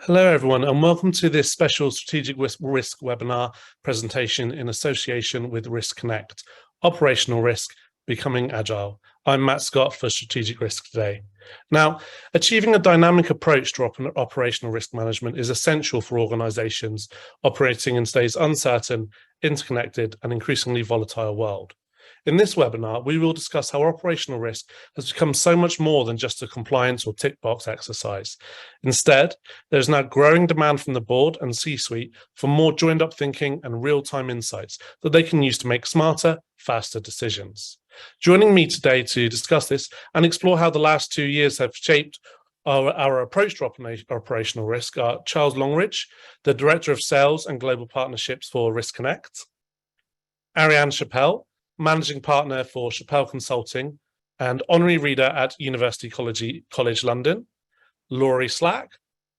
Hello, everyone, and welcome to this special Strategic Risk webinar presentation in association with Riskonnect, Operational Risk, Becoming Agile. I'm Matt Scott for Strategic Risk today. Now, achieving a dynamic approach to operational risk management is essential for organizations operating in today's uncertain, interconnected, and increasingly volatile world. In this webinar, we will discuss how operational risk has become so much more than just a compliance or tick box exercise. Instead, there is now growing demand from the board and C-suite for more joined up thinking and real-time insights that they can use to make smarter, faster decisions. Joining me today to discuss this and explore how the last 2 years have shaped our approach to operational risk are Charles Longridge, the Director of Sales and Global Partnerships for Riskonnect, Ariane Chappell, Managing Partner for Chappell Consulting and Honorary Reader at University College London, Laurie Slack,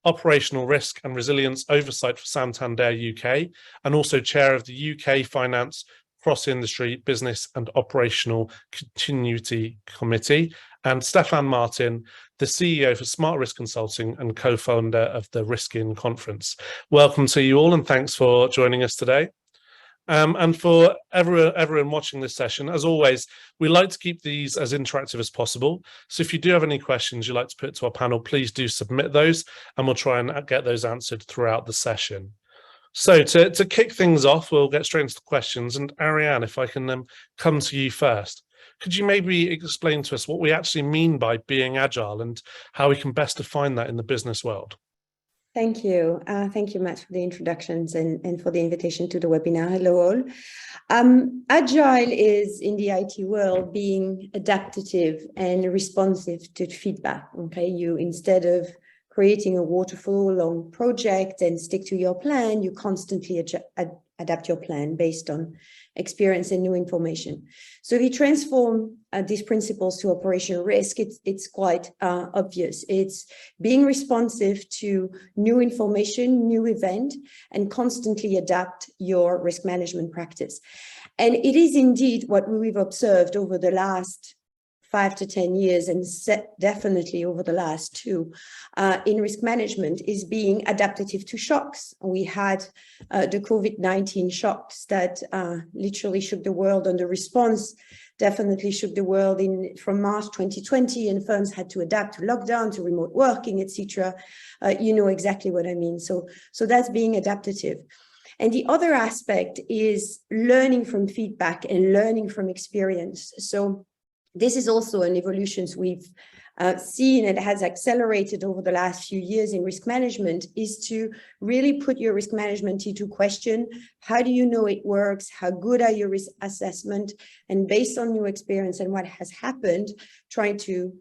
Operational Risk and Resilience Oversight for Santander UK, and also Chair of the UK Finance Cross-Industry Business and Operational Continuity Committee, and Stefan Martin, the CEO for Smart Risk Consulting and co-founder of the Risk-In Conference. Welcome to you all and thanks for joining us today. And for everyone watching this session, as always, we like to keep these as interactive as possible. So if you do have any questions you'd like to put to our panel, please do submit those and we'll try and get those answered throughout the session. So to kick things off, we'll get straight into the questions. And Ariane, if I can come to you first, could you maybe explain to us what we actually mean by being agile and how we can best define that in the business world? Thank you. Thank you, Matt, for the introductions and for the invitation to the webinar. Hello all. Agile is, in the IT world, being adaptive and responsive to feedback. Okay, you, instead of creating a waterfall long project and stick to your plan, you constantly adapt your plan based on experience and new information. So if you transform these principles to operational risk, it's quite obvious. It's being responsive to new information, new event, and constantly adapt your risk management practice. And it is indeed what we've observed over the last 5 to 10 years, and definitely over the last 2 in risk management, is being adaptive to shocks. We had the COVID-19 shocks that literally shook the world, and the response definitely shook the world from March 2020, and firms had to adapt to lockdown, to remote working, etc. You know exactly what I mean. So that's being adaptive. And the other aspect is learning from feedback and learning from experience. So this is also an evolution we've seen and has accelerated over the last few years in risk management, is to really put your risk management into question. How do you know it works? How good are your risk assessment? And based on new experience and what has happened, trying to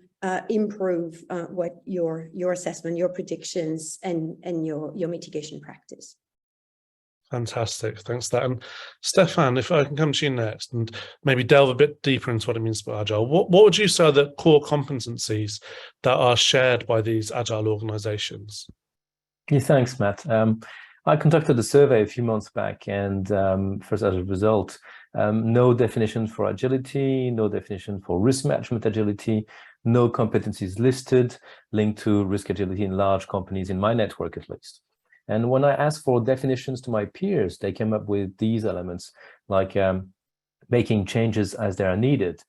improve what your assessment, your predictions, and your mitigation practice. Fantastic, thanks for that. And Stefan, if I can come to you next and maybe delve a bit deeper into what it means by Agile, what would you say are the core competencies that are shared by these Agile organizations? Yeah, thanks, Matt. I conducted a survey a few months back, and first, as a result, no definition for agility, no definition for risk management agility, no competencies listed linked to risk agility in large companies, in my network at least. And when I asked for definitions to my peers, they came up with these elements, like making changes as they are needed,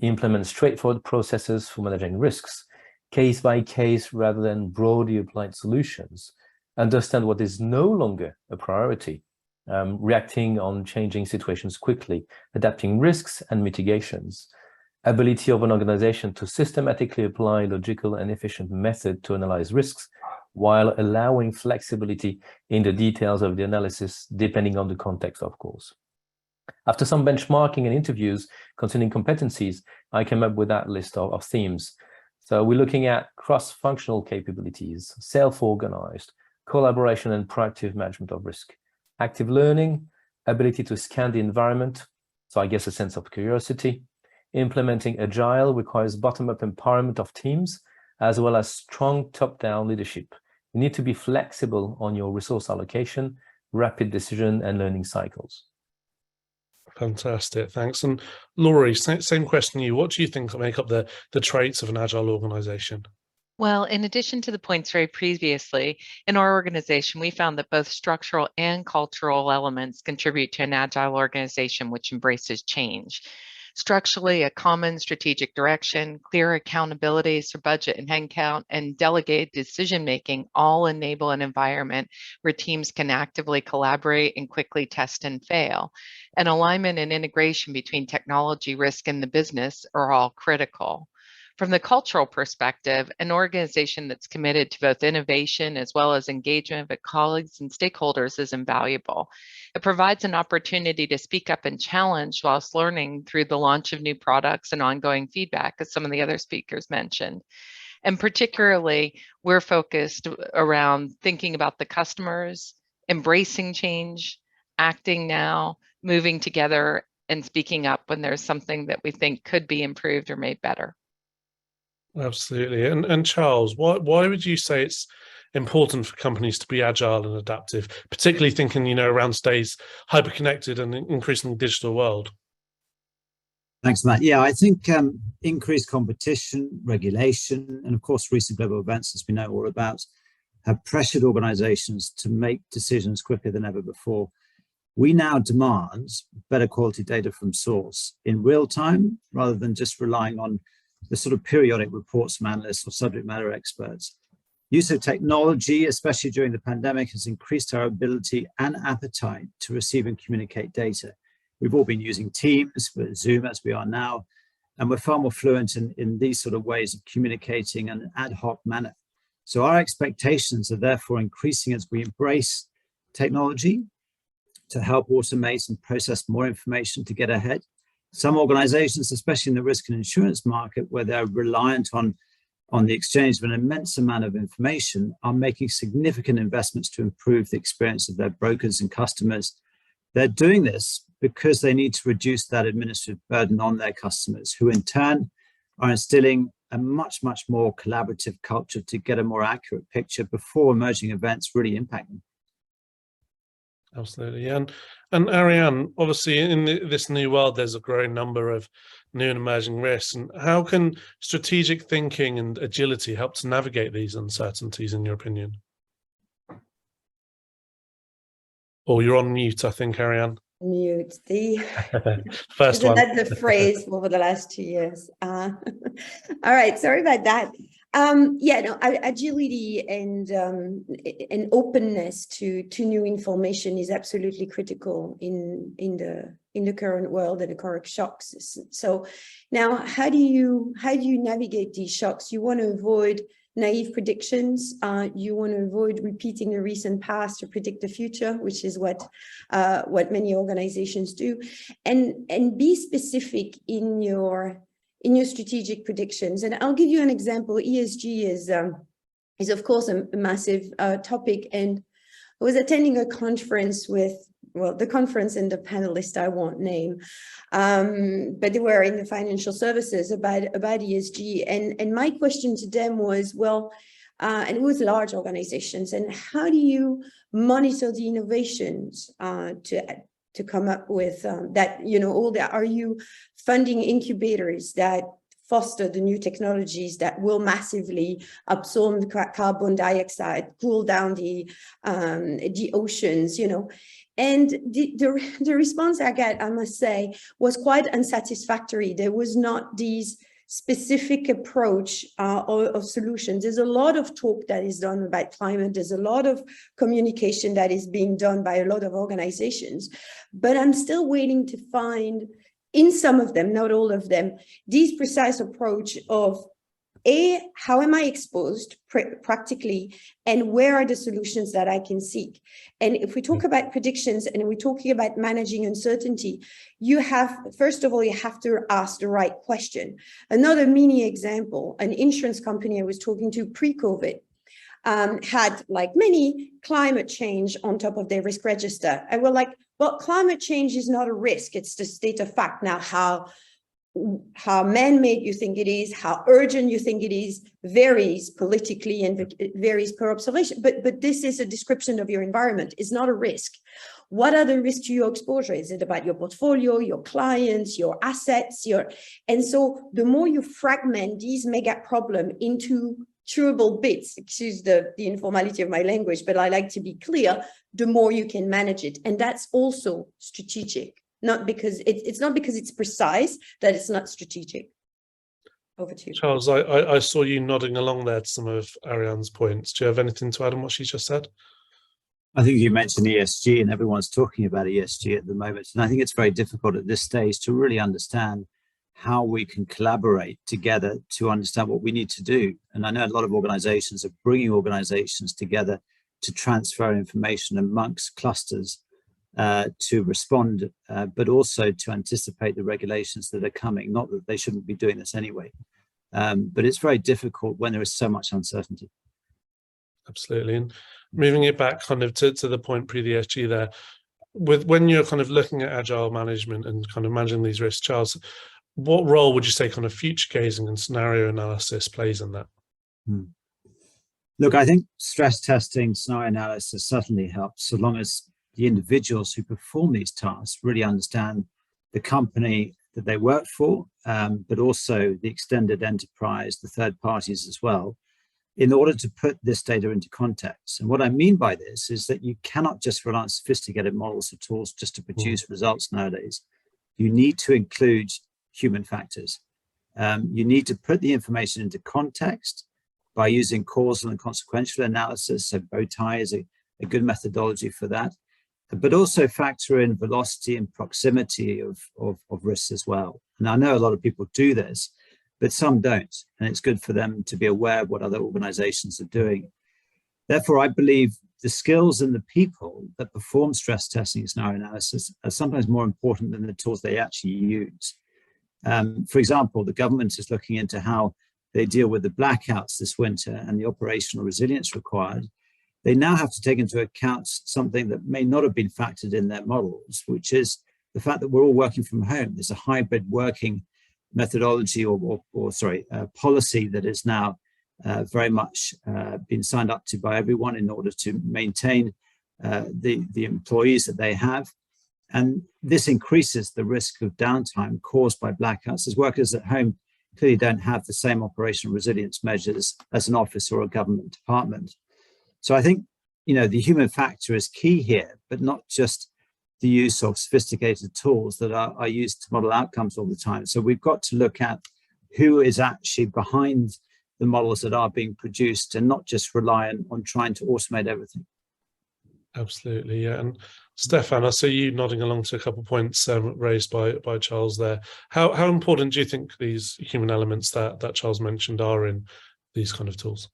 implement straightforward processes for managing risks, case by case rather than broadly applied solutions, understand what is no longer a priority, reacting on changing situations quickly, adapting risks and mitigations, ability of an organization to systematically apply logical and efficient method to analyze risks, while allowing flexibility in the details of the analysis, depending on the context, of course. After some benchmarking and interviews concerning competencies, I came up with that list of themes. So we're looking at cross-functional capabilities, self-organized, collaboration and proactive management of risk, active learning, ability to scan the environment, so I guess a sense of curiosity. Implementing Agile requires bottom-up empowerment of teams, as well as strong top-down leadership. You need to be flexible on your resource allocation, rapid decision and learning cycles. Fantastic, thanks. And Laurie, same question to you. What do you think make up the traits of an Agile organization? Well, in addition to the points raised previously, in our organization, we found that both structural and cultural elements contribute to an agile organization which embraces change. Structurally, a common strategic direction, clear accountabilities for budget and headcount, and delegated decision-making all enable an environment where teams can actively collaborate and quickly test and fail. And alignment and integration between technology, risk, and the business are all critical. From the cultural perspective, an organization that's committed to both innovation as well as engagement with colleagues and stakeholders is invaluable. It provides an opportunity to speak up and challenge whilst learning through the launch of new products and ongoing feedback, as some of the other speakers mentioned. And particularly, we're focused around thinking about the customers, embracing change, acting now, moving together, and speaking up when there's something that we think could be improved or made better. Absolutely. And Charles, why would you say it's important for companies to be agile and adaptive, particularly thinking, around today's hyper-connected and increasingly digital world? Thanks, Matt. Yeah, I think increased competition, regulation, and of course, recent global events, as we know all about, have pressured organizations to make decisions quicker than ever before. We now demand better quality data from source in real time, rather than just relying on the sort of periodic reports from analysts or subject matter experts. Use of technology, especially during the pandemic, has increased our ability and appetite to receive and communicate data. We've all been using Teams, for Zoom as we are now, and we're far more fluent in these sort of ways of communicating in an ad hoc manner. So our expectations are therefore increasing as we embrace technology to help automate and process more information to get ahead. Some organizations, especially in the risk and insurance market, where they're reliant on the exchange of an immense amount of information, are making significant investments to improve the experience of their brokers and customers. They're doing this because they need to reduce that administrative burden on their customers, who in turn are instilling a much, much more collaborative culture to get a more accurate picture before emerging events really impact them. Absolutely. And Ariane, obviously in this new world, there's a growing number of new and emerging risks. And how can strategic thinking and agility help to navigate these uncertainties, in your opinion? Oh, you're on mute, I think, Ariane. Mute. First one. Isn't that the phrase over the last 2 years? All right, sorry about that. Agility and openness to new information is absolutely critical in the current world and the current shocks. So now, how do you navigate these shocks? You want to avoid naive predictions. You want to avoid repeating the recent past to predict the future, which is what many organizations do, and be specific in your strategic predictions. And I'll give you an example. ESG is of course a massive topic. And I was attending a conference with, the conference and the panelists I won't name, but they were in the financial services about ESG. And my question to them was, and it was large organizations, and how do you monitor the innovations to come up with that, are you funding incubators that foster the new technologies that will massively absorb the carbon dioxide, cool down the oceans, And the response I got, I must say, was quite unsatisfactory. There was not these specific approach of solutions. There's a lot of talk that is done about climate. There's a lot of communication that is being done by a lot of organizations, but I'm still waiting to find, in some of them, not all of them, these precise approach of how am I exposed practically, and where are the solutions that I can seek? And if we talk about predictions and we're talking about managing uncertainty, first of all, you have to ask the right question. Another mini example, an insurance company I was talking to pre-COVID had, like many, climate change on top of their risk register. And we're like, well, climate change is not a risk, it's the state of fact. Now, how man-made you think it is, how urgent you think it is, varies politically and varies per observation. But this is a description of your environment. It's not a risk. What are the risks to your exposure? Is it about your portfolio, your clients, your assets? And so the more you fragment these mega problems into chewable bits, excuse the informality of my language, but I like to be clear, the more you can manage it. And that's also strategic, not because it's not because it's precise that it's not strategic. Over to you. Charles, I saw you nodding along there to some of Ariane's points. Do you have anything to add on what she just said? I think you mentioned ESG, and everyone's talking about ESG at the moment. And I think it's very difficult at this stage to really understand how we can collaborate together to understand what we need to do. And I know a lot of organizations are bringing organizations together to transfer information amongst clusters to respond, but also to anticipate the regulations that are coming. Not that they shouldn't be doing this anyway, but it's very difficult when there is so much uncertainty. Absolutely. And moving it back kind of to the point pre-ESG there, when you're kind of looking at agile management and kind of managing these risks, Charles, what role would you say kind of future gazing and scenario analysis plays in that? Look, I think stress testing, scenario analysis certainly helps, so long as the individuals who perform these tasks really understand the company that they work for, but also the extended enterprise, the third parties as well, in order to put this data into context. And what I mean by this is that you cannot just rely on sophisticated models or tools just to produce results nowadays. You need to include human factors. You need to put the information into context by using causal and consequential analysis. So bow tie is a good methodology for that, but also factor in velocity and proximity of risks as well. And I know a lot of people do this, but some don't, and it's good for them to be aware of what other organizations are doing. Therefore, I believe the skills and the people that perform stress testing and scenario analysis are sometimes more important than the tools they actually use. For example, the government is looking into how they deal with the blackouts this winter and the operational resilience required. They now have to take into account something that may not have been factored in their models, which is the fact that we're all working from home. There's a hybrid working methodology policy that is now very much been signed up to by everyone in order to maintain the employees that they have. And this increases the risk of downtime caused by blackouts, as workers at home clearly don't have the same operational resilience measures as an office or a government department. So I think, the human factor is key here, but not just the use of sophisticated tools that are used to model outcomes all the time. So we've got to look at who is actually behind the models that are being produced and not just rely on trying to automate everything. Absolutely, yeah. And Stefan, I see you nodding along to a couple of points raised by Charles there. How important do you think these human elements that Charles mentioned are in these kind of tools?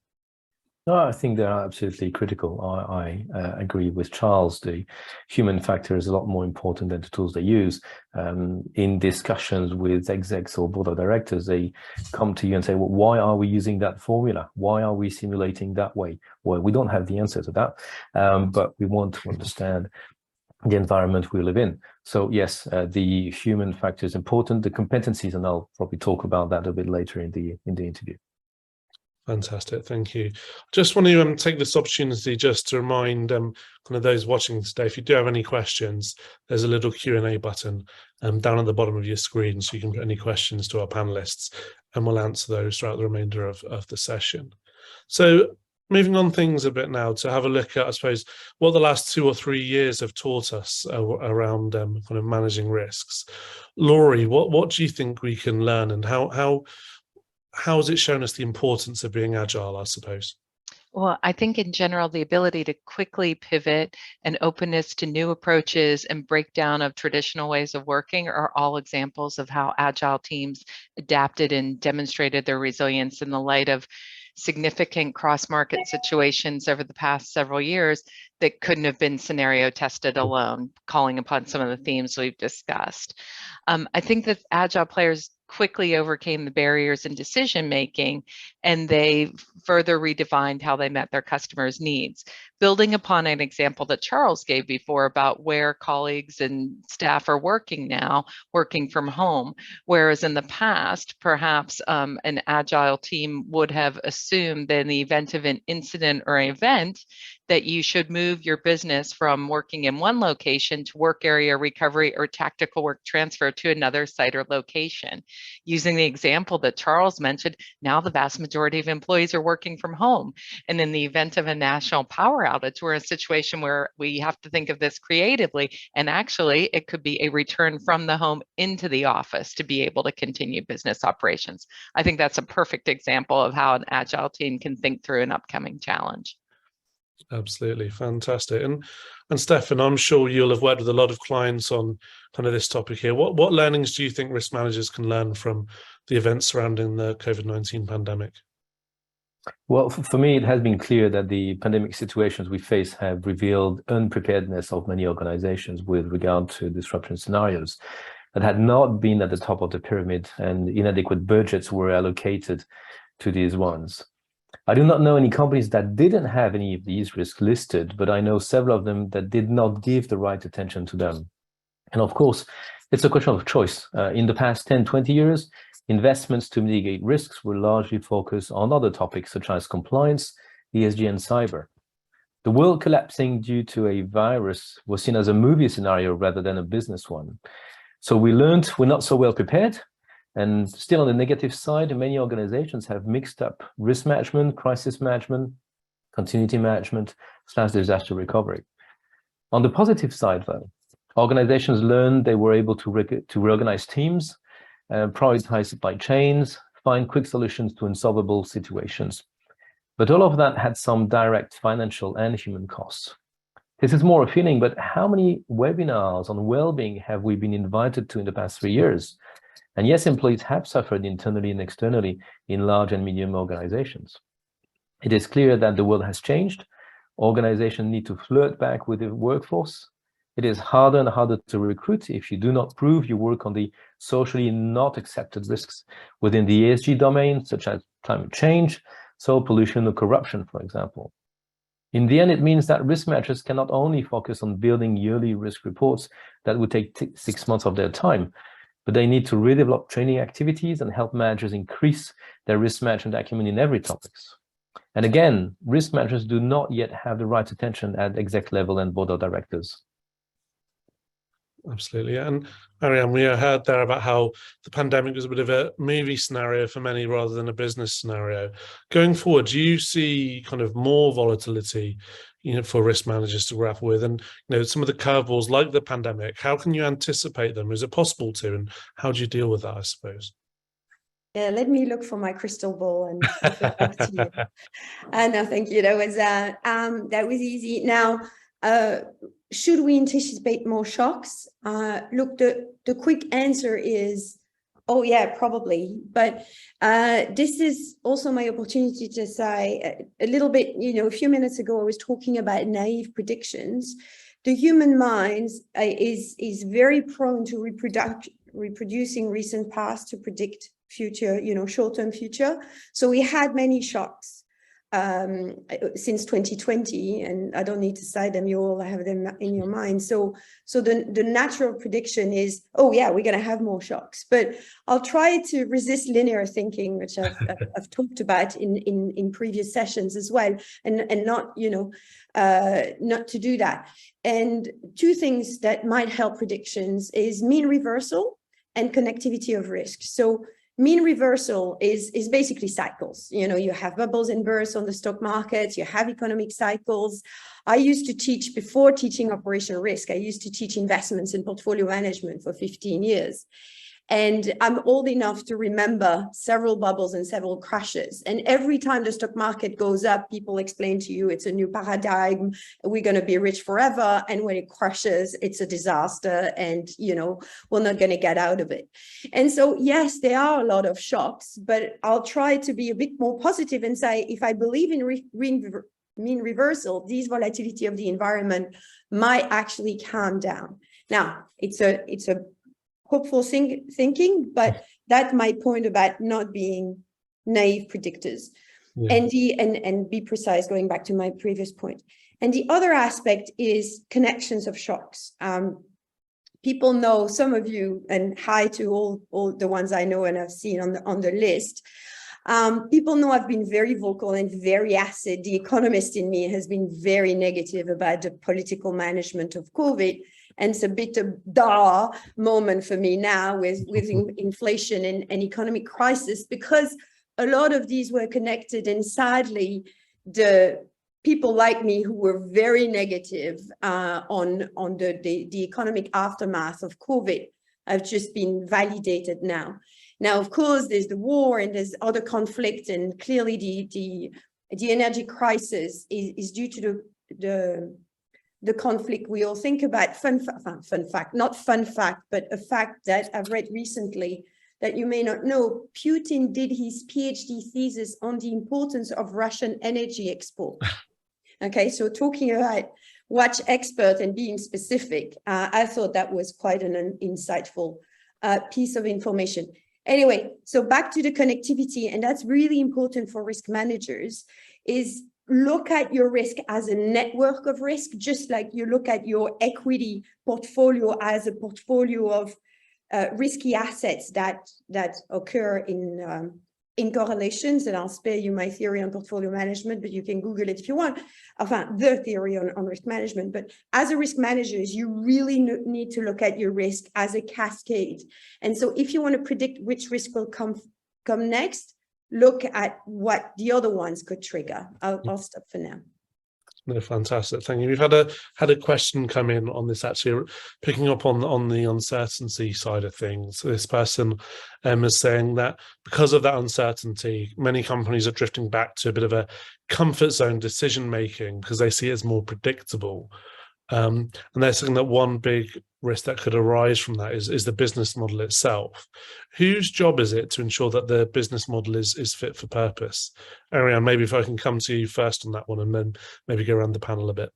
No, I think they are absolutely critical. I agree with Charles. The human factor is a lot more important than the tools they use. In discussions with execs or board of directors, they come to you and say, well, why are we using that formula? Why are we simulating that way? Well, we don't have the answer to that, but we want to understand the environment we live in. So yes, the human factor is important. The competencies, and I'll probably talk about that a bit later in the interview. Fantastic, thank you. Just want to take this opportunity just to remind kind of those watching today, if you do have any questions, there's a little Q&A button down at the bottom of your screen, so you can put any questions to our panelists and we'll answer those throughout the remainder of the session. So moving on things a bit now to have a look at, I suppose, what the last 2 or 3 years have taught us around kind of managing risks. Laurie, what do you think we can learn, and how has it shown us the importance of being agile, I suppose? Well, I think in general, the ability to quickly pivot and openness to new approaches and breakdown of traditional ways of working are all examples of how agile teams adapted and demonstrated their resilience in the light of significant cross-market situations over the past several years that couldn't have been scenario tested alone, calling upon some of the themes we've discussed. I think that agile players quickly overcame the barriers in decision making, and they further redefined how they met their customers' needs. Building upon an example that Charles gave before about where colleagues and staff are working now, working from home, whereas in the past, perhaps an agile team would have assumed that in the event of an incident or event, that you should move your business from working in one location to work area recovery or tactical work transfer to another site or location. Using the example that Charles mentioned, now the vast majority of employees are working from home. And in the event of a national power outage, we're in a situation where we have to think of this creatively. And actually, it could be a return from the home into the office to be able to continue business operations. I think that's a perfect example of how an Agile team can think through an upcoming challenge. Absolutely. Fantastic. And Stefan, I'm sure you'll have worked with a lot of clients on kind of this topic here. What learnings do you think risk managers can learn from the events surrounding the COVID-19 pandemic? Well, for me, it has been clear that the pandemic situations we face have revealed unpreparedness of many organizations with regard to disruption scenarios that had not been at the top of the pyramid, and inadequate budgets were allocated to these ones. I do not know any companies that didn't have any of these risks listed, but I know several of them that did not give the right attention to them. And of course, it's a question of choice. In the past 10, 20 years, investments to mitigate risks were largely focused on other topics such as compliance, ESG, and cyber. The world collapsing due to a virus was seen as a movie scenario rather than a business one. So we learned we're not so well prepared. And still on the negative side, many organizations have mixed up risk management, crisis management, continuity management / disaster recovery. On the positive side, though, organizations learned they were able to reorganize teams, prioritize supply chains, find quick solutions to unsolvable situations. But all of that had some direct financial and human costs. This is more a feeling, but how many webinars on well-being have we been invited to in the past 3 years? And yes, employees have suffered internally and externally in large and medium organizations. It is clear that the world has changed. Organizations need to flirt back with the workforce. It is harder and harder to recruit if you do not prove you work on the socially not accepted risks within the ESG domain, such as climate change, soil pollution, or corruption, for example. In the end, it means that risk managers cannot only focus on building yearly risk reports that would take 6 months of their time, but they need to redevelop training activities and help managers increase their risk management acumen in every topics. And again, risk managers do not yet have the right attention at exec level and board of directors. Absolutely. And Ariane, we heard there about how the pandemic was a bit of a movie scenario for many rather than a business scenario. Going forward, do you see kind of more volatility, for risk managers to grapple with? And, some of the curveballs like the pandemic, how can you anticipate them? Is it possible to? And how do you deal with that, I suppose? Yeah, let me look for my crystal ball and get back to you. No, thank you. That was easy. Now, should we anticipate more shocks? Look, the quick answer is, oh yeah, probably. But this is also my opportunity to say a little bit, a few minutes ago, I was talking about naive predictions. The human mind is very prone to reproducing recent past to predict future, short-term future. So we had many shocks since 2020, and I don't need to cite them, you all have them in your mind. So the natural prediction is, oh yeah, we're going to have more shocks. But I'll try to resist linear thinking, which I've talked about in previous sessions as well, and not not to do that. And two things that might help predictions is mean reversal and connectivity of risk. So mean reversal is basically cycles. You have bubbles and bursts on the stock markets, you have economic cycles. I used to teach, before teaching operational risk, I used to teach investments and portfolio management for 15 years. And I'm old enough to remember several bubbles and several crashes. And every time the stock market goes up, people explain to you it's a new paradigm, we're going to be rich forever. And when it crashes, it's a disaster, and we're not going to get out of it. And so, yes, there are a lot of shocks, but I'll try to be a bit more positive and say, if I believe in mean reversal, this volatility of the environment might actually calm down. Now, it's a hopeful thinking, but that's my point about not being naive predictors. Yeah. And be precise, going back to my previous point. And the other aspect is connections of shocks. People know, some of you, and hi to all the ones I know and I've seen on the list. People know I've been very vocal and very acid. The economist in me has been very negative about the political management of COVID. And it's a bit of a moment for me now with inflation and economic crisis, because a lot of these were connected. And sadly, the people like me who were very negative on the economic aftermath of COVID have just been validated now. Now, of course, there's the war and there's other conflict, and clearly the energy crisis is due to the conflict we all think about. Fun fact, not fun fact, but a fact that I've read recently that you may not know. Putin did his PhD thesis on the importance of Russian energy export. Okay, so talking about watch expert and being specific, I thought that was quite an insightful piece of information. Anyway, so back to the connectivity, and that's really important for risk managers, is look at your risk as a network of risk, just like you look at your equity portfolio as a portfolio of risky assets that occur in correlations. And I'll spare you my theory on portfolio management, but you can Google it if you want. Enfin, the theory on risk management. But as a risk manager, you really need to look at your risk as a cascade. And so if you want to predict which risk will come next, look at what the other ones could trigger. I'll stop for now. No, fantastic. Thank you. We've had a question come in on this, actually picking up on the uncertainty side of things. So this person is saying that because of that uncertainty, many companies are drifting back to a bit of a comfort zone decision making because they see it as more predictable. And they're saying that one big risk that could arise from that is the business model itself. Whose job is it to ensure that the business model is fit for purpose? Ariane, maybe if I can come to you first on that one, and then maybe go around the panel a bit.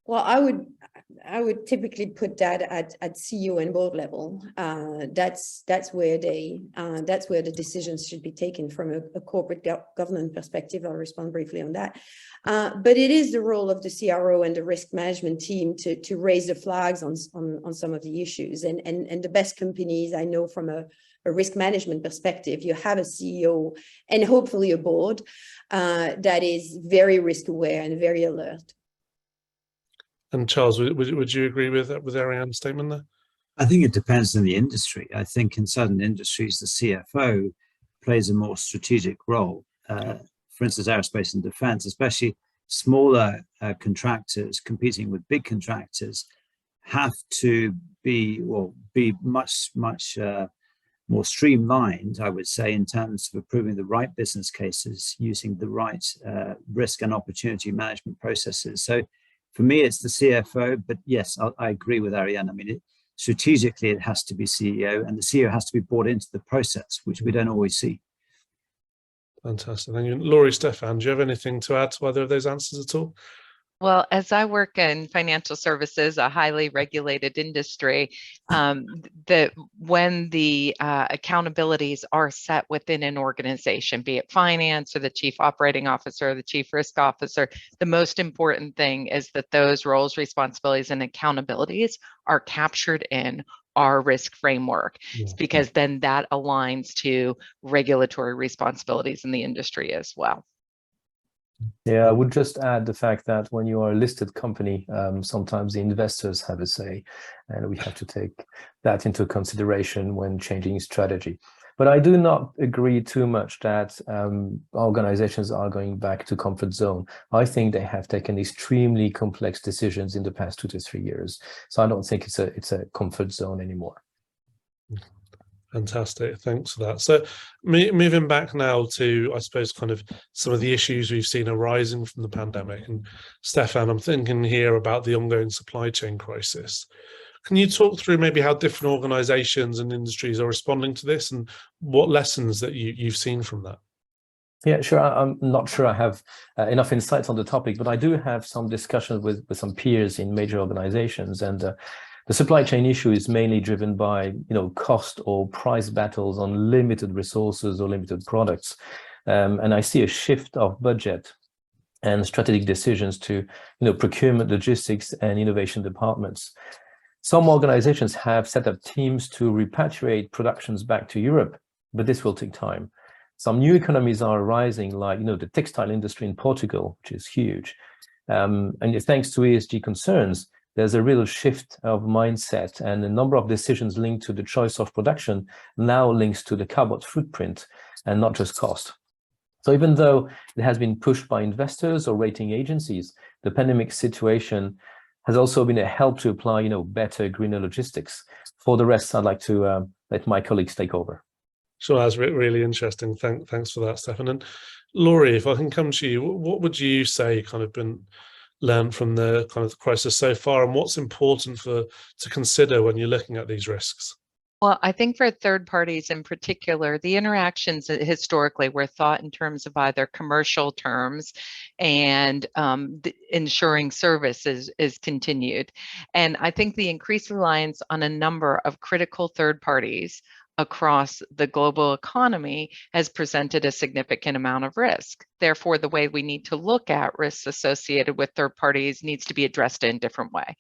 Well, I would typically put that at CEO and board level. That's where the decisions should be taken from a corporate governance perspective. I'll respond briefly on that. But it is the role of the CRO and the risk management team to raise the flags on some of the issues. And the best companies I know from a risk management perspective, you have a CEO and hopefully a board that is very risk aware and very alert. And Charles, would you agree with Ariane's statement there? I think it depends on the industry. I think in certain industries, the CFO plays a more strategic role. For instance, aerospace and defense, especially smaller contractors competing with big contractors, have to be much more streamlined, I would say, in terms of approving the right business cases, using the right risk and opportunity management processes. So for me, it's the CFO, but yes, I agree with Ariane. I mean, strategically, it has to be CEO, and the CEO has to be brought into the process, which we don't always see. Fantastic. Thank you. Laurie, Stefan, do you have anything to add to either of those answers at all? Well, as I work in financial services, a highly regulated industry, when the accountabilities are set within an organization, be it finance or the chief operating officer or the chief risk officer, the most important thing is that those roles, responsibilities, and accountabilities are captured in our risk framework, because then that aligns to regulatory responsibilities in the industry as well. Yeah, I would just add the fact that when you are a listed company, sometimes the investors have a say, and we have to take that into consideration when changing strategy. But I do not agree too much that organizations are going back to comfort zone. I think they have taken extremely complex decisions in the past 2 to 3 years. So I don't think it's a comfort zone anymore. Fantastic. Thanks for that. So moving back now to, I suppose, kind of some of the issues we've seen arising from the pandemic. And Stefan, I'm thinking here about the ongoing supply chain crisis. Can you talk through maybe how different organizations and industries are responding to this, and what lessons that you've seen from that? Yeah, sure. I'm not sure I have enough insights on the topic, but I do have some discussions with some peers in major organizations, and the supply chain issue is mainly driven by, cost or price battles on limited resources or limited products. And I see a shift of budget and strategic decisions to, procurement, logistics, and innovation departments. Some organizations have set up teams to repatriate productions back to Europe, but this will take time. Some new economies are arising, like, the textile industry in Portugal, which is huge. And thanks to ESG concerns, there's a real shift of mindset, and a number of decisions linked to the choice of production now links to the carbon footprint and not just cost. So even though it has been pushed by investors or rating agencies, the pandemic situation has also been a help to apply, better, greener logistics. For the rest, I'd like to let my colleagues take over. Sure, that's really interesting. Thanks for that, Stefan. And Laurie, if I can come to you, what would you say kind of been learned from the kind of crisis so far, and what's important to consider when you're looking at these risks? Well, I think for third parties in particular, the interactions historically were thought in terms of either commercial terms and ensuring service is continued. And I think the increased reliance on a number of critical third parties across the global economy has presented a significant amount of risk. Therefore, the way we need to look at risks associated with third parties needs to be addressed in a different way,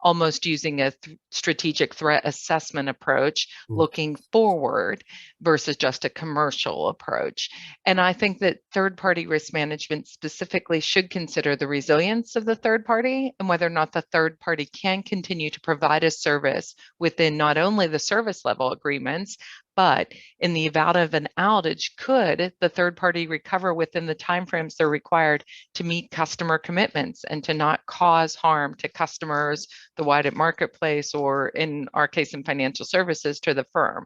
almost using a strategic threat assessment approach, looking forward versus just a commercial approach. And I think that third-party risk management specifically should consider the resilience of the third party and whether or not the third party can continue to provide a service within not only the service level agreements, but in the event of an outage, could the third party recover within the timeframes they're required to meet customer commitments and to not cause harm to customers, the wider marketplace, or in our case in financial services, to the firm.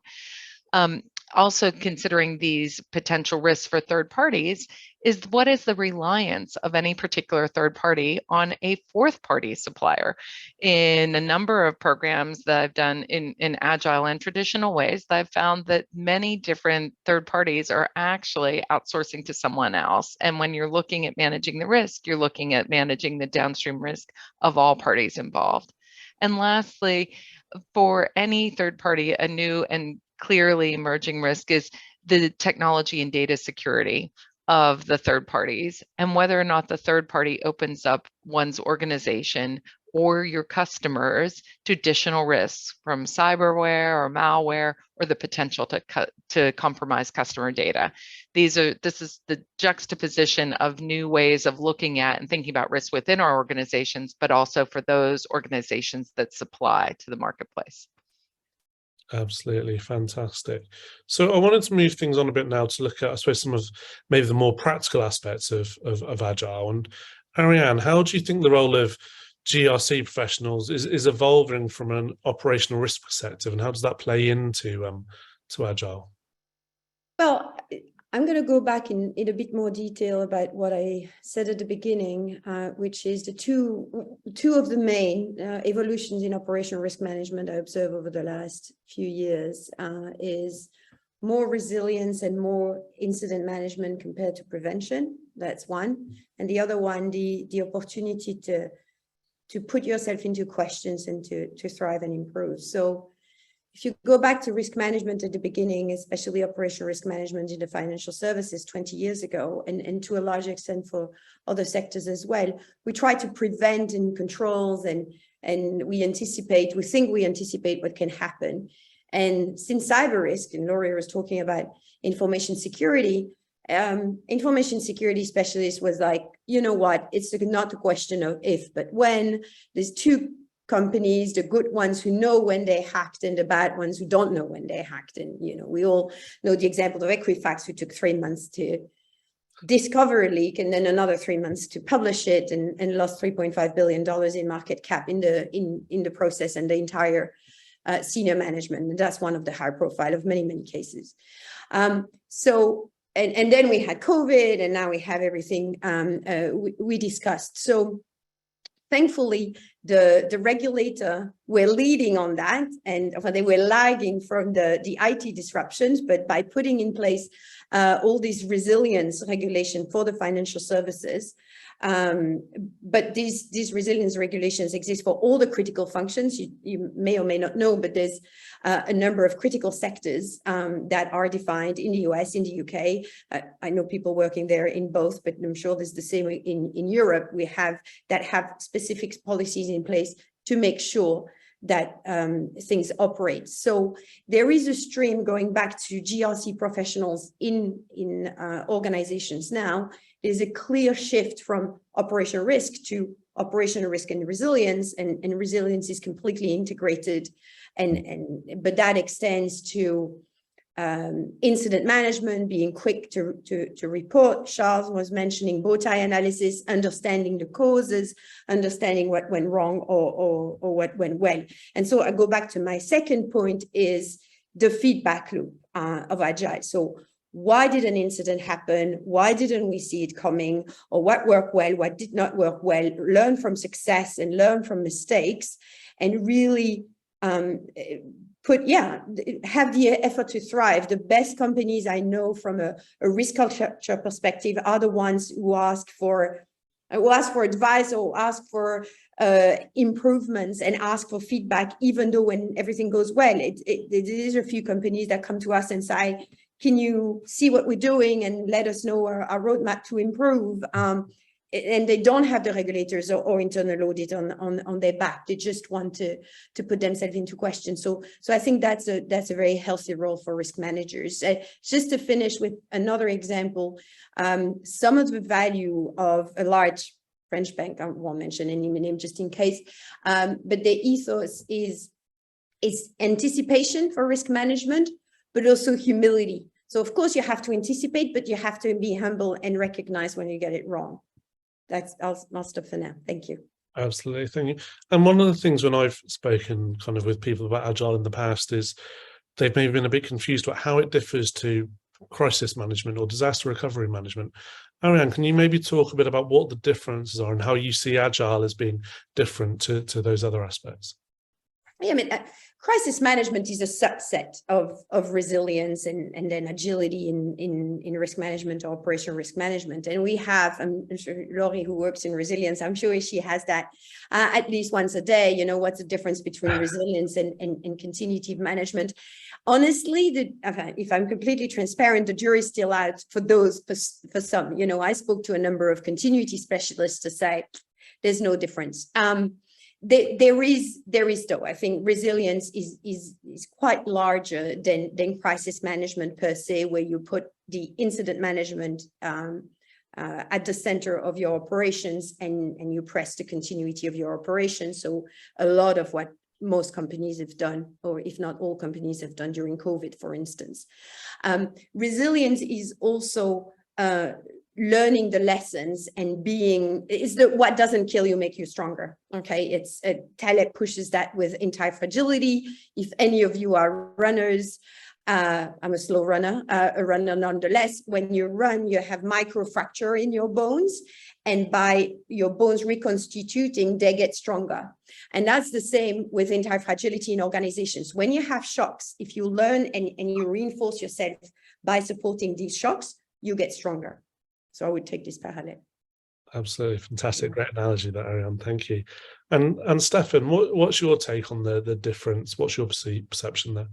Also considering these potential risks for third parties is what is the reliance of any particular third party on a fourth party supplier. In a number of programs that I've done in Agile and traditional ways, I've found that many different third parties are actually outsourcing to someone else. And when you're looking at managing the risk, you're looking at managing the downstream risk of all parties involved. And lastly, for any third party, a new and clearly emerging risk is the technology and data security of the third parties, and whether or not the third party opens up one's organization or your customers to additional risks from cyberware or malware, or the potential to compromise customer data. This is the juxtaposition of new ways of looking at and thinking about risk within our organizations, but also for those organizations that supply to the marketplace. Absolutely fantastic. So I wanted to move things on a bit now to look at, I suppose, some of maybe the more practical aspects of Agile. And Ariane, how do you think the role of GRC professionals is evolving from an operational risk perspective, and how does that play into to Agile? Well, I'm going to go back in a bit more detail about what I said at the beginning, which is the two of the main evolutions in operational risk management I observed over the last few years is more resilience and more incident management compared to prevention. That's one. And the other one, the opportunity to put yourself into questions and to thrive and improve. So if you go back to risk management at the beginning, especially operational risk management in the financial services 20 years ago, and to a large extent for other sectors as well, we try to prevent and controls, and we think we anticipate what can happen. And since cyber risk, and Laurie was talking about information security specialist was like, you know what, it's not a question of if, but when. There's two companies, the good ones who know when they hacked and the bad ones who don't know when they hacked. And, we all know the example of Equifax, who took 3 months to discover a leak and then another 3 months to publish it, and lost $3.5 billion in market cap in the process, and the entire senior management. And that's one of the high profile of many, many cases. And then we had COVID, and now we have everything we discussed. So thankfully, the regulator were leading on that, and they were lagging from the IT disruptions, but by putting in place all these resilience regulation for the financial services. But these resilience regulations exist for all the critical functions. You may or may not know, but there's a number of critical sectors that are defined in the US, in the UK. I know people working there in both, but I'm sure there's the same in Europe. We have specific policies in place to make sure things operate. So there is a stream going back to GRC professionals in organizations now. There's a clear shift from operational risk to operational risk and resilience, and resilience is completely integrated, but that extends to incident management, being quick to report. Charles was mentioning volatile analysis, understanding the causes, understanding what went wrong or what went well. And so I go back to my second point is the feedback loop of Agile. So why did an incident happen? Why didn't we see it coming? Or what worked well, what did not work well? Learn from success and learn from mistakes, and really have the effort to thrive. The best companies I know from a risk culture perspective are the ones who ask for advice or ask for improvements and ask for feedback, even though when everything goes well. There's a few companies that come to us and say, can you see what we're doing and let us know our roadmap to improve? And they don't have the regulators or internal audit on their back. They just want to put themselves into question. So I think that's a very healthy role for risk managers. Just to finish with another example, some of the value of a large French bank, I won't mention any name just in case, but their ethos is anticipation for risk management, but also humility. So of course you have to anticipate, but you have to be humble and recognize when you get it wrong. I'll stop for now. Thank you. Absolutely, thank you. And one of the things when I've spoken kind of with people about Agile in the past is they've maybe been a bit confused about how it differs to crisis management or disaster recovery management. Ariane, can you maybe talk a bit about what the differences are and how you see Agile as being different to those other aspects? Yeah, I mean, crisis management is a subset of resilience and then agility in risk management or operational risk management. And we have, I'm sure Laurie, who works in resilience, I'm sure she has that at least once a day, you know, what's the difference between resilience and continuity management. Honestly, if I'm completely transparent, the jury's still out for some. You know, I spoke to a number of continuity specialists to say there's no difference. There is though. I think resilience is quite larger than crisis management per se, where you put the incident management at the center of your operations and you press the continuity of your operations. So a lot of what most companies have done, or if not all companies have done during COVID, for instance. Resilience is also learning the lessons and what doesn't kill you make you stronger. Okay, Taleb pushes that with anti-fragility. If any of you are runners, I'm a slow runner, a runner nonetheless. When you run, you have microfracture in your bones, and by your bones reconstituting, they get stronger. And that's the same with anti-fragility in organizations. When you have shocks, if you learn and you reinforce yourself by supporting these shocks, you get stronger. So I would take this parallel. Absolutely fantastic, great analogy there, Ariane. Thank you. And Stefan, what's your take on the difference? What's your perception there?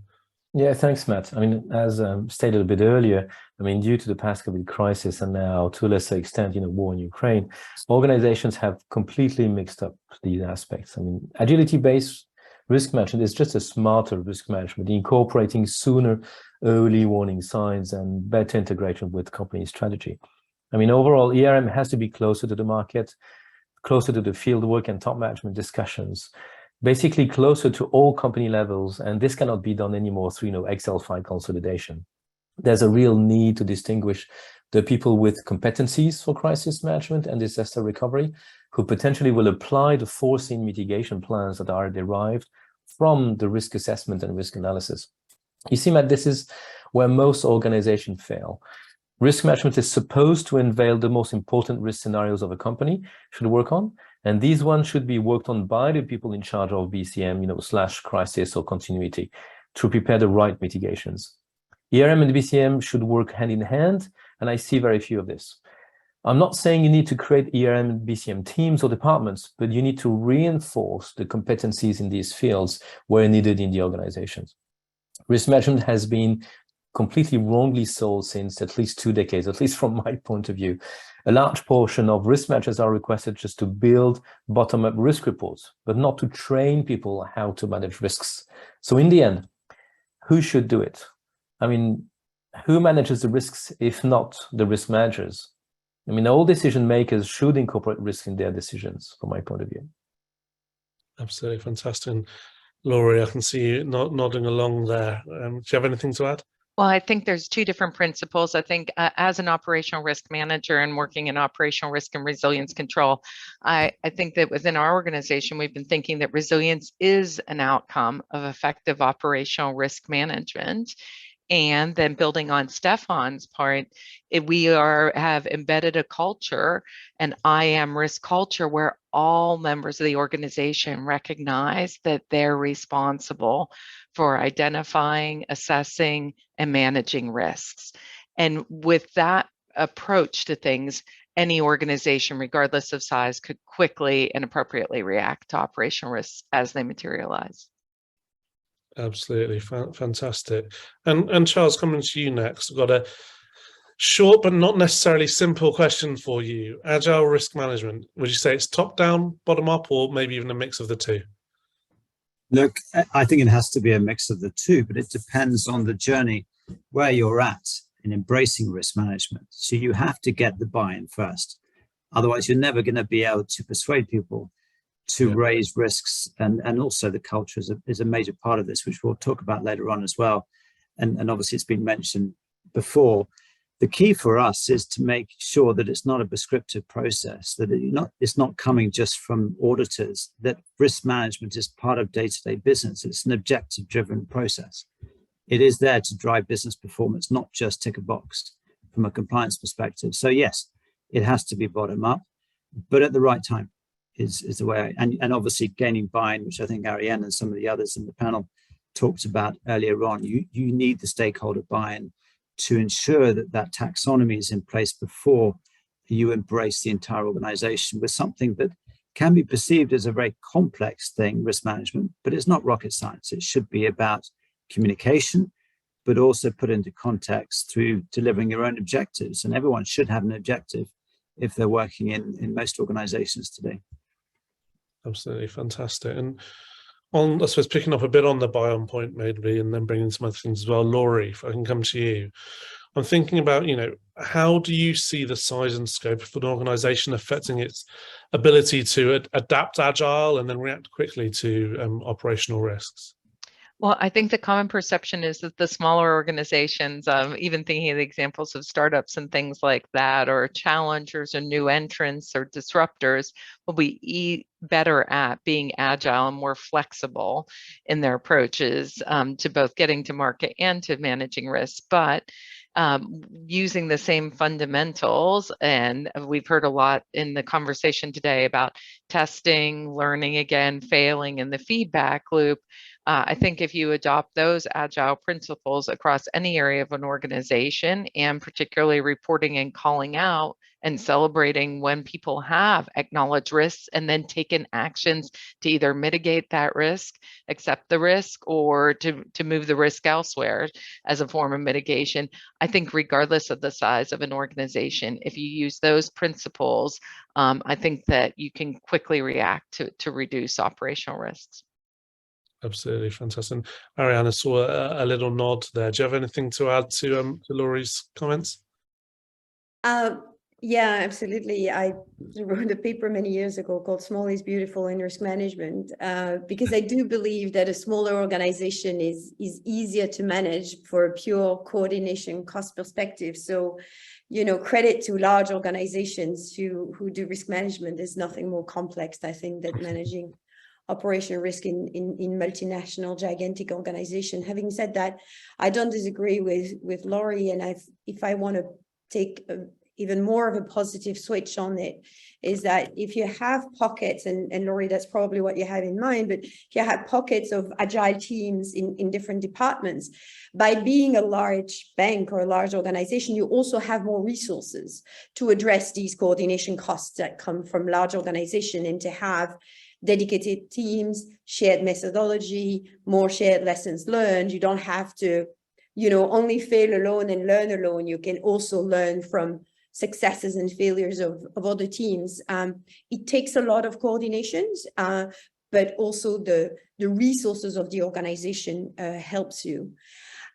Yeah, thanks, Matt. I mean, as stated a bit earlier, I mean, due to the past COVID crisis and now to a lesser extent, war in Ukraine, organizations have completely mixed up these aspects. I mean, agility-based risk management is just a smarter risk management, incorporating sooner early warning signs and better integration with company strategy. I mean, overall, ERM has to be closer to the market, closer to the field work and top management discussions, basically closer to all company levels, and this cannot be done anymore through Excel file consolidation. There's a real need to distinguish the people with competencies for crisis management and disaster recovery, who potentially will apply the foreseen mitigation plans that are derived from the risk assessment and risk analysis. You see, Matt, this is where most organizations fail. Risk management is supposed to unveil the most important risk scenarios of a company should work on, and these ones should be worked on by the people in charge of BCM, / crisis or continuity to prepare the right mitigations. ERM and BCM should work hand in hand, and I see very few of this. I'm not saying you need to create ERM and BCM teams or departments, but you need to reinforce the competencies in these fields where needed in the organizations. Risk management has been completely wrongly sold since at least 2 decades, at least from my point of view. A large portion of risk managers are requested just to build bottom-up risk reports, but not to train people how to manage risks. So in the end, who should do it? I mean, who manages the risks if not the risk managers? I mean, all decision makers should incorporate risk in their decisions, from my point of view. Absolutely fantastic. And Laurie, I can see you nodding along there. Do you have anything to add? Well, I think there's two different principles. I think as an operational risk manager and working in operational risk and resilience control, I think that within our organization, we've been thinking that resilience is an outcome of effective operational risk management. And then building on Stefan's part, we have embedded a culture, an I am risk culture, where all members of the organization recognize that they're responsible for identifying, assessing, and managing risks. And with that approach to things, any organization, regardless of size, could quickly and appropriately react to operational risks as they materialize. Absolutely fantastic. And Charles, coming to you next, I've got a short but not necessarily simple question for you. Agile risk management, would you say it's top down, bottom up, or maybe even a mix of the two? Look, I think it has to be a mix of the two, but it depends on the journey where you're at in embracing risk management. So you have to get the buy-in first. Otherwise, you're never going to be able to persuade people to raise risks, and also the culture is a major part of this, which we'll talk about later on as well. And obviously it's been mentioned before. The key for us is to make sure that it's not a prescriptive process, that it's not coming just from auditors, that risk management is part of day-to-day business. It's an objective-driven process. It is there to drive business performance, not just tick a box from a compliance perspective. So yes, it has to be bottom up, but at the right time. Is the way, and obviously gaining buy-in, which I think Ariane and some of the others in the panel talked about earlier on. You need the stakeholder buy-in to ensure that that taxonomy is in place before you embrace the entire organization with something that can be perceived as a very complex thing, risk management, but it's not rocket science. It should be about communication, but also put into context through delivering your own objectives. And everyone should have an objective if they're working in most organizations today. Absolutely fantastic. And on, I suppose, picking up a bit on the buy-on point maybe, and then bringing some other things as well, Laurie, if I can come to you. I'm thinking about, how do you see the size and scope of an organization affecting its ability to adapt agile and then react quickly to operational risks? Well, I think the common perception is that the smaller organizations, even thinking of the examples of startups and things like that, or challengers or new entrants or disruptors, will be better at being agile and more flexible in their approaches to both getting to market and to managing risk. But using the same fundamentals, and we've heard a lot in the conversation today about testing, learning again, failing, and the feedback loop. I think if you adopt those agile principles across any area of an organization, and particularly reporting and calling out and celebrating when people have acknowledged risks and then taken actions to either mitigate that risk, accept the risk, or to move the risk elsewhere as a form of mitigation. I think regardless of the size of an organization, if you use those principles, I think that you can quickly react to reduce operational risks. Absolutely fantastic. Ariane, I saw a little nod there. Do you have anything to add to Laurie's comments? Yeah, absolutely. I wrote a paper many years ago called Small is Beautiful in Risk Management, because I do believe that a smaller organization is easier to manage for a pure coordination cost perspective. So, credit to large organizations who do risk management. There's nothing more complex, I think, than managing operational risk in multinational, gigantic organization. Having said that, I don't disagree with Laurie, and if I want to take even more of a positive switch on it, is that if you have pockets, and Laurie, that's probably what you have in mind, but if you have pockets of agile teams in different departments, by being a large bank or a large organization, you also have more resources to address these coordination costs that come from large organization, and to have dedicated teams, shared methodology, more shared lessons learned. You don't have to only fail alone and learn alone. You can also learn from successes and failures of other teams. It takes a lot of coordinations, but also the resources of the organization helps you.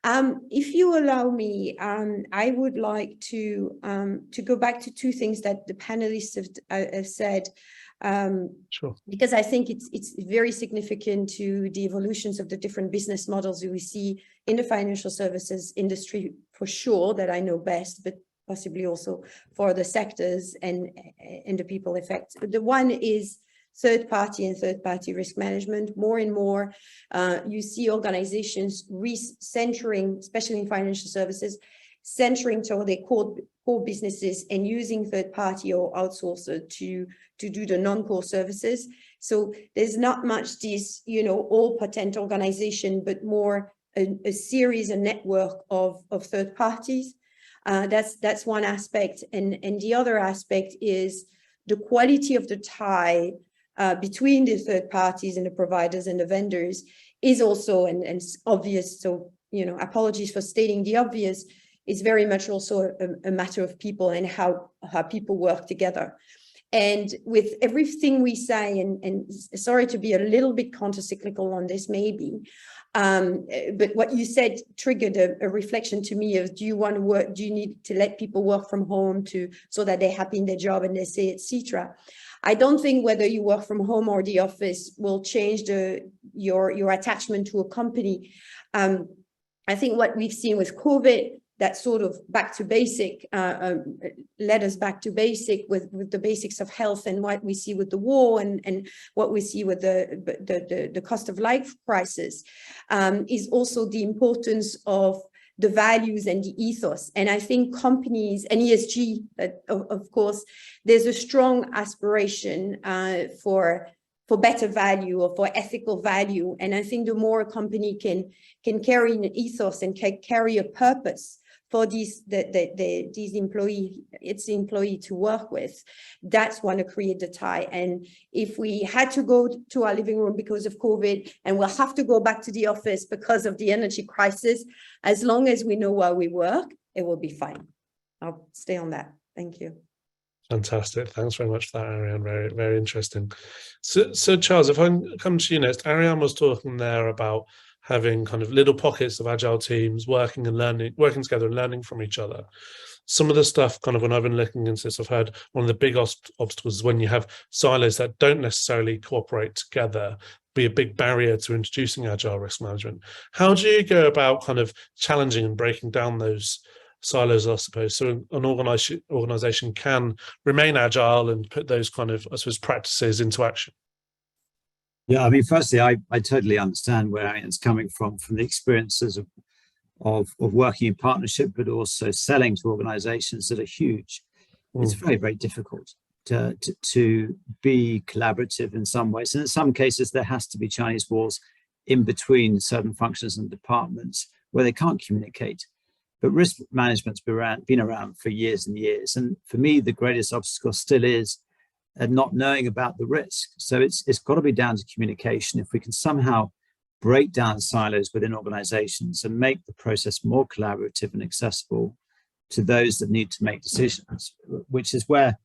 If you allow me, I would like to go back to two things that the panelists have said, Sure. because I think it's very significant to the evolutions of the different business models that we see in the financial services industry, for sure, that I know best, but possibly also for the sectors and the people affected. The one is third-party risk management. More and more, you see organizations centering, especially in financial services, centering toward their core businesses and using third-party or outsourcer to do the non-core services. So there's not much this, all potent organization, but more a series, a network of third parties. That's one aspect. And the other aspect is the quality of the tie between the third parties and the providers and the vendors is also, and obvious. So, apologies for stating the obvious, it's very much also a matter of people and how people work together. And with everything we say, and sorry to be a little bit countercyclical on this maybe, but what you said triggered a reflection to me of, do you want to work, do you need to let people work from home so that they're happy in their job and they say, etc. I don't think whether you work from home or the office will change your attachment to a company. I think what we've seen with COVID, that sort of back to basic, led us back to basic with the basics of health, and what we see with the war and what we see with the cost of life crisis, is also the importance of the values and the ethos. And I think companies and ESG, of course, there's a strong aspiration for better value or for ethical value. And I think the more a company can carry an ethos and can carry a purpose for these employee to work with, that's want to create the tie. And if we had to go to our living room because of COVID, and we'll have to go back to the office because of the energy crisis, as long as we know where we work, it will be fine. I'll stay on that. Thank you. Fantastic. Thanks very much for that, Ariane. Very, very interesting. So Charles, if I come to you next, Ariane was talking there about having kind of little pockets of agile teams working together and learning from each other. Some of the stuff, kind of when I've been looking into this, I've heard one of the big obstacles is when you have silos that don't necessarily cooperate together, be a big barrier to introducing agile risk management. How do you go about kind of challenging and breaking down those silos, I suppose, so an organization can remain agile and put those kind of, I suppose, practices into action? Yeah, I mean, firstly, I totally understand where Ariane's coming from the experiences of working in partnership, but also selling to organizations that are huge. It's very, very difficult to be collaborative in some ways. And in some cases, there has to be Chinese walls in between certain functions and departments where they can't communicate. But risk management's been around for years and years. And for me, the greatest obstacle still is not knowing about the risk. So it's got to be down to communication. If we can somehow break down silos within organizations and make the process more collaborative and accessible to those that need to make decisions, which is where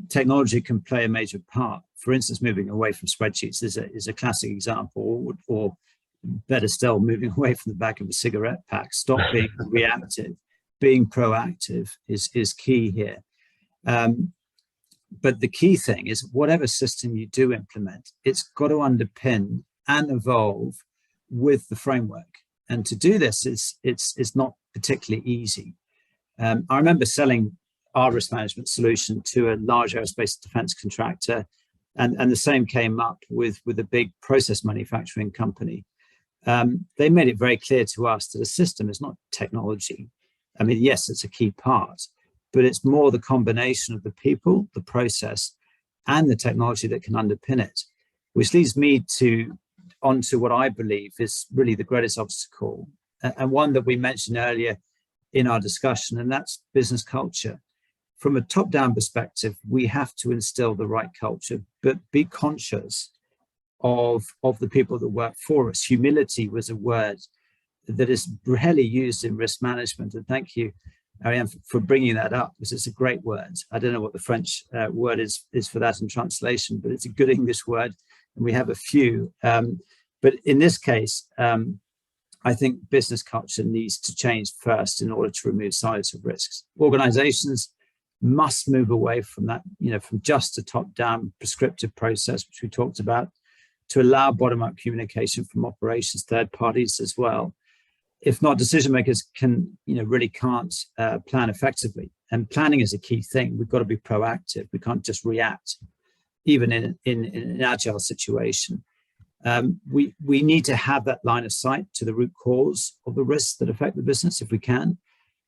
technology can play a major part. For instance, moving away from spreadsheets is a classic example, or better still, moving away from the back of a cigarette pack. Stop being reactive. Being proactive is key here. But the key thing is, whatever system you do implement, it's got to underpin and evolve with the framework. And to do this, it's not particularly easy. I remember selling our risk management solution to a large aerospace defense contractor, and the same came up with a big process manufacturing company. They made it very clear to us that a system is not technology. I mean, yes, it's a key part, but it's more the combination of the people, the process, and the technology that can underpin it, which leads me onto what I believe is really the greatest obstacle, and one that we mentioned earlier in our discussion, and that's business culture. From a top-down perspective, we have to instill the right culture, but be conscious of the people that work for us. Humility was a word that is rarely used in risk management. And thank you, Ariane, for bringing that up, because it's a great word. I don't know what the French word is for that in translation, but it's a good English word, and we have a few. But in this case, I think business culture needs to change first in order to remove silos of risks. Organizations must move away from that, from just a top-down prescriptive process, which we talked about, to allow bottom-up communication from operations, third parties as well. If not, decision makers really can't plan effectively. And planning is a key thing. We've got to be proactive. We can't just react, even in an agile situation. We need to have that line of sight to the root cause of the risks that affect the business if we can.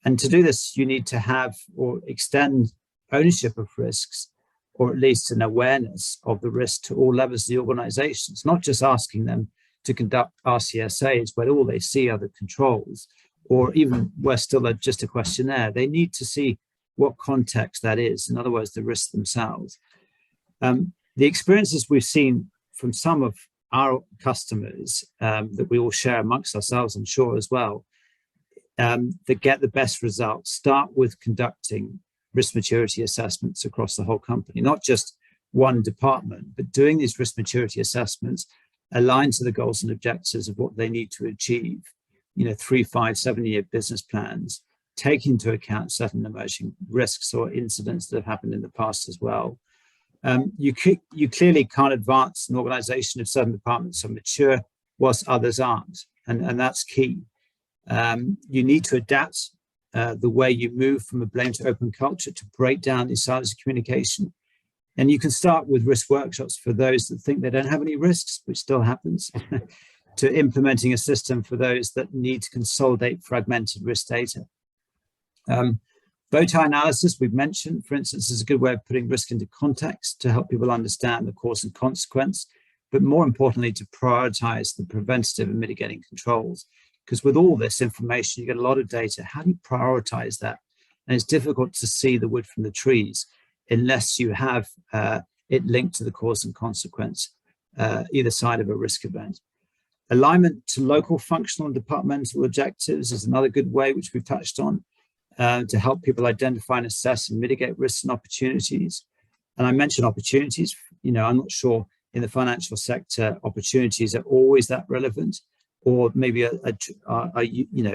And to do this, you need to have or extend ownership of risks, or at least an awareness of the risk to all levels of the organization. It's not just asking them to conduct RCSAs where all they see are the controls, or even where still just a questionnaire. They need to see what context that is. In other words, the risks themselves. The experiences we've seen from some of our customers that we all share amongst ourselves, I'm sure as well, that get the best results start with conducting risk maturity assessments across the whole company, not just one department, but doing these risk maturity assessments aligned to the goals and objectives of what they need to achieve, 3, 5, 7-year business plans, take into account certain emerging risks or incidents that have happened in the past as well. You clearly can't advance an organization if certain departments are mature whilst others aren't, and that's key. You need to adapt the way you move from a blame to open culture to break down these silos of communication. And you can start with risk workshops for those that think they don't have any risks, which still happens, to implementing a system for those that need to consolidate fragmented risk data. Volatile analysis, we've mentioned, for instance, is a good way of putting risk into context to help people understand the cause and consequence, but more importantly, to prioritize the preventative and mitigating controls. Because with all this information, you get a lot of data. How do you prioritize that? And it's difficult to see the wood from the trees unless you have it linked to the cause and consequence, either side of a risk event. Alignment to local functional and departmental objectives is another good way, which we've touched on, to help people identify and assess and mitigate risks and opportunities. And I mentioned opportunities. I'm not sure in the financial sector, opportunities are always that relevant, or maybe are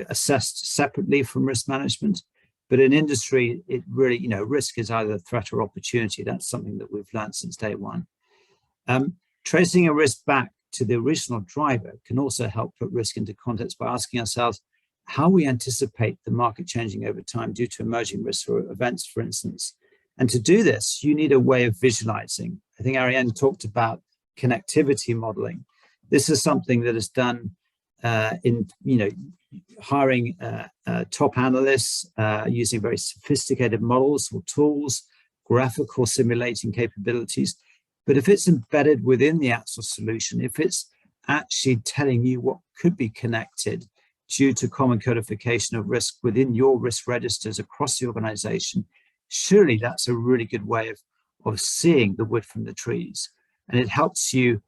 assessed separately from risk management. But in industry, it really, risk is either a threat or opportunity. That's something that we've learned since day one. Tracing a risk back to the original driver can also help put risk into context by asking ourselves how we anticipate the market changing over time due to emerging risks or events, for instance. And to do this, you need a way of visualizing. I think Ariane talked about connectivity modeling. This is something that is done in hiring top analysts using very sophisticated models or tools, graphical simulating capabilities. But if it's embedded within the actual solution, if it's actually telling you what could be connected due to common codification of risk within your risk registers across the organization, surely that's a really good way of seeing the wood from the trees. And it helps you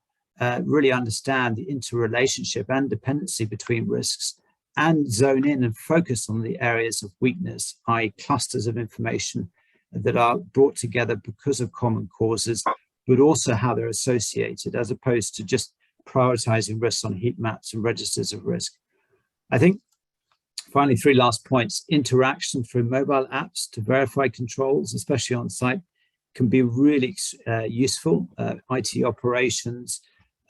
really understand the interrelationship and dependency between risks and zone in and focus on the areas of weakness, i.e. clusters of information that are brought together because of common causes, but also how they're associated, as opposed to just prioritizing risks on heat maps and registers of risk. I think, finally, 3 last points. Interaction through mobile apps to verify controls, especially on site, can be really useful. IT operations,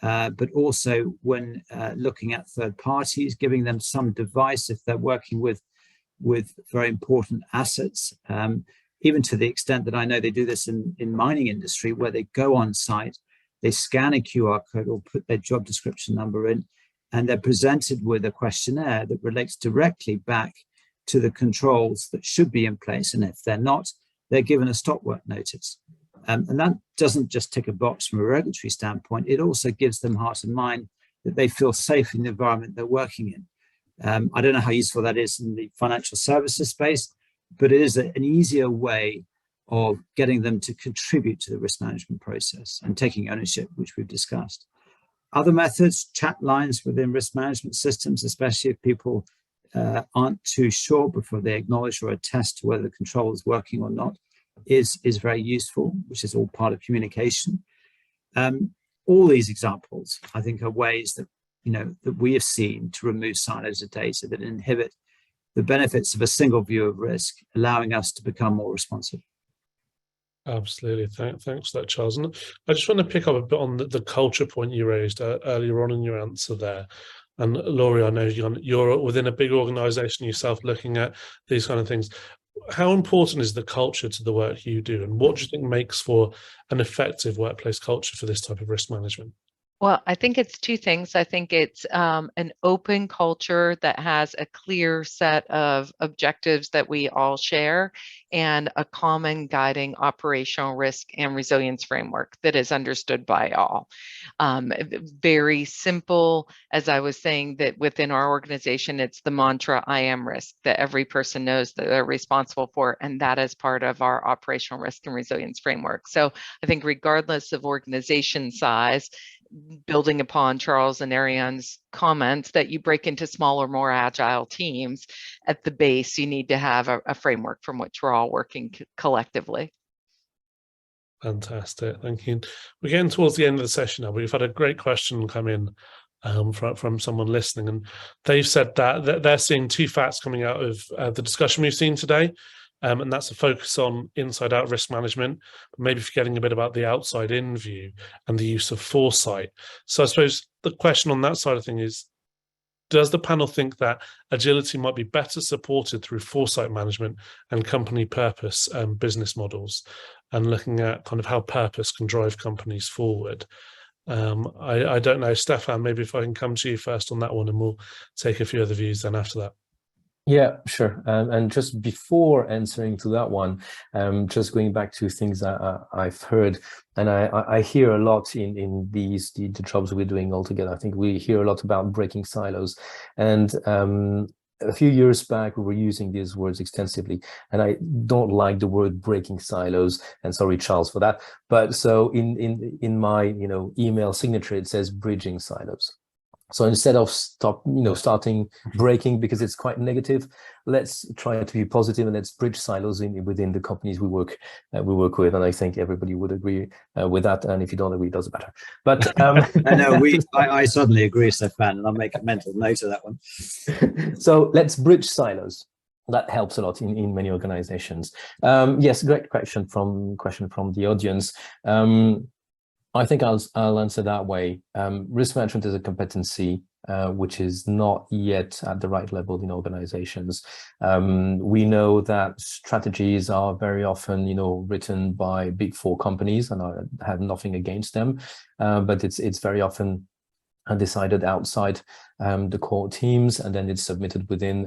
but also when looking at third parties, giving them some device if they're working with very important assets, even to the extent that I know they do this in mining industry, where they go on site, they scan a QR code or put their job description number in, and they're presented with a questionnaire that relates directly back to the controls that should be in place. And if they're not, they're given a stop work notice. And that doesn't just tick a box from a regulatory standpoint, it also gives them heart and mind that they feel safe in the environment they're working in. I don't know how useful that is in the financial services space, but it is an easier way of getting them to contribute to the risk management process and taking ownership, which we've discussed. Other methods, chat lines within risk management systems, especially if people aren't too sure before they acknowledge or attest to whether the control is working or not, is very useful, which is all part of communication. All these examples, I think, are ways that that we have seen to remove silos of data that inhibit the benefits of a single view of risk, allowing us to become more responsive. Absolutely. Thanks for that, Charles. And I just want to pick up a bit on the culture point you raised earlier on in your answer there. And Laurie, I know you're within a big organization yourself looking at these kind of things. How important is the culture to the work you do? And what do you think makes for an effective workplace culture for this type of risk management? Well, I think it's two things. I think it's an open culture that has a clear set of objectives that we all share and a common guiding operational risk and resilience framework that is understood by all. Very simple, as I was saying, that within our organization, it's the mantra, I am risk, that every person knows that they're responsible for, and that is part of our operational risk and resilience framework. So I think regardless of organization size, building upon Charles and Ariane's comments that you break into smaller, more agile teams, at the base, you need to have a framework from which we're all working collectively. Fantastic, thank you. We're getting towards the end of the session now, but we've had a great question come in from someone listening, and they've said that they're seeing two facts coming out of the discussion we've seen today. And that's a focus on inside-out risk management, but maybe forgetting a bit about the outside-in view and the use of foresight. So I suppose the question on that side of things is, does the panel think that agility might be better supported through foresight management and company purpose business models, and looking at kind of how purpose can drive companies forward? I don't know, Stefan, maybe if I can come to you first on that one, and we'll take a few other views then after that. Yeah, sure. And just before answering to that one, just going back to things that I've heard, and I hear a lot in the jobs we're doing all together. I think we hear a lot about breaking silos. And a few years back, we were using these words extensively, and I don't like the word breaking silos. And sorry, Charles, for that. But so in my email signature, it says bridging silos. So instead of starting breaking because it's quite negative, let's try to be positive and let's bridge silos within the companies we work with. And I think everybody would agree with that. And if you don't agree, it doesn't matter. But I suddenly agree, Stefan, and I'll make a mental note of that one. So let's bridge silos. That helps a lot in many organizations. Yes, great question from the audience. I think I'll answer that way. Risk management is a competency which is not yet at the right level in organizations. We know that strategies are very often, written by big four companies, and I have nothing against them, but it's very often decided outside the core teams, and then it's submitted within,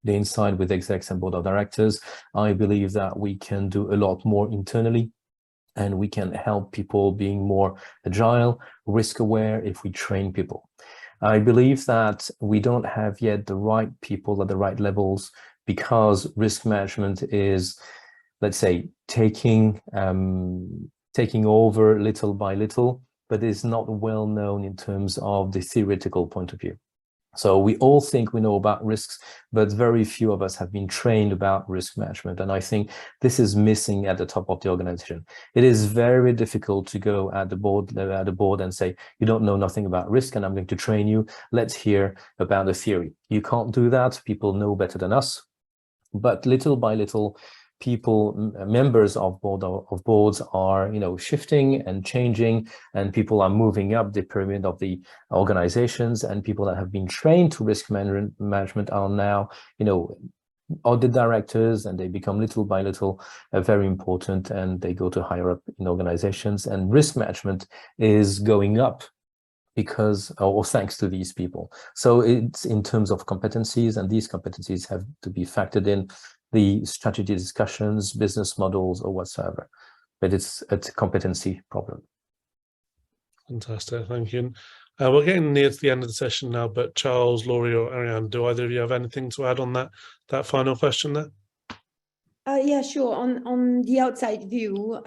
the inside with execs and board of directors. I believe that we can do a lot more internally, and we can help people being more agile, risk aware if we train people. I believe that we don't have yet the right people at the right levels, because risk management is, let's say, taking over little by little, but is not well known in terms of the theoretical point of view. So we all think we know about risks, but very few of us have been trained about risk management. And I think this is missing at the top of the organization. It is very difficult to go at the board and say, you don't know nothing about risk and I'm going to train you. Let's hear about the theory. You can't do that. People know better than us. But little by little, members of boards are shifting and changing, and people are moving up the pyramid of the organizations, and people that have been trained to risk management are now audit directors, and they become little by little very important, and they go to higher up in organizations, and risk management is going up because or thanks to these people. So it's in terms of competencies, and these competencies have to be factored in the strategy discussions, business models, or whatsoever. But it's a competency problem. Fantastic, thank you. We're getting near to the end of the session now, but Charles, Laurie, or Ariane, do either of you have anything to add on that final question there? Yeah, sure. On the outside view,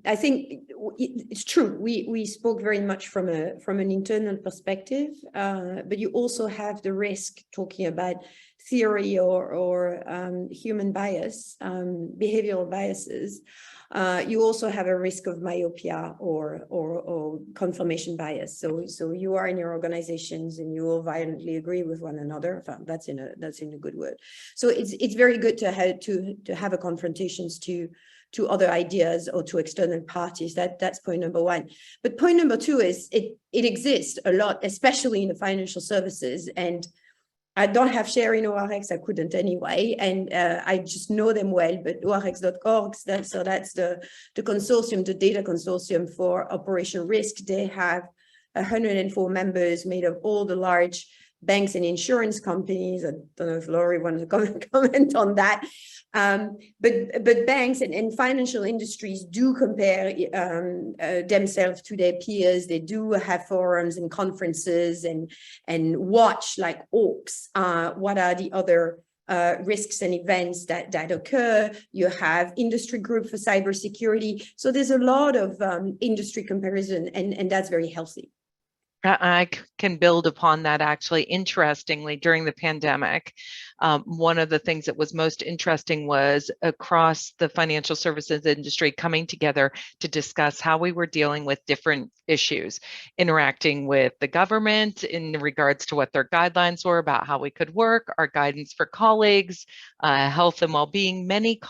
I think it's true. We spoke very much from an internal perspective, but you also have the risk talking about theory or human bias, behavioral biases. You also have a risk of myopia or confirmation bias. So you are in your organizations and you will violently agree with one another. That's in a good word. So it's very good to have a confrontations to other ideas or to external parties. That's point number one. But point number two is it exists a lot, especially in the financial services. And I don't have share in ORX, I couldn't anyway, and I just know them well, but ORX.org, that's the consortium, the data consortium for operational risk. They have 104 members made of all the large banks and insurance companies. I don't know if Laurie wants to comment on that. But banks and financial industries do compare themselves to their peers. They do have forums and conferences and watch like hawks. What are the other risks and events that occur? You have industry group for cybersecurity. So there's a lot of industry comparison, and that's very healthy. I can build upon that. Actually, interestingly, during the pandemic, one of the things that was most interesting was across the financial services industry coming together to discuss how we were dealing with different issues, interacting with the government in regards to what their guidelines were about how we could work, our guidance for colleagues, health and well-being, many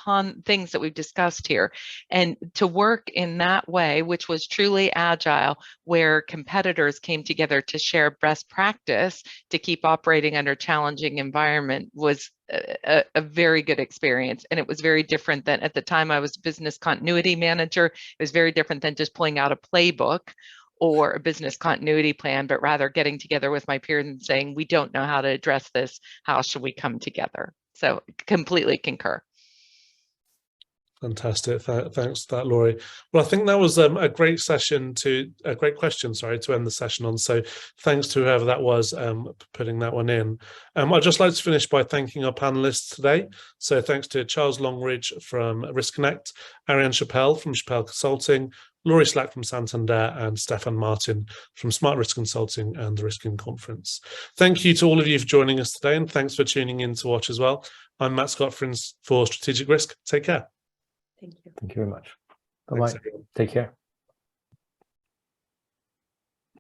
things that we've discussed here. And to work in that way, which was truly agile, where competitors came together to share best practice to keep operating under challenging environment, was a very good experience. And it was very different than, at the time I was business continuity manager, it was very different than just pulling out a playbook or a business continuity plan, but rather getting together with my peers and saying, we don't know how to address this, how should we come together? So completely concur. Fantastic. Thanks for that, Laurie. Well, I think that was a great question a great question, sorry, to end the session on. So thanks to whoever that was putting that one in. I'd just like to finish by thanking our panelists today. So thanks to Charles Longridge from Riskonnect, Ariane Chappelle from Chappelle Consulting, Laurie Slack from Santander, and Stefan Martin from Smart Risk Consulting and the Risking Conference. Thank you to all of you for joining us today, and thanks for tuning in to watch as well. I'm Matt Scott for Strategic Risk. Take care. Thank you. Thank you very much. Bye-bye. Take care.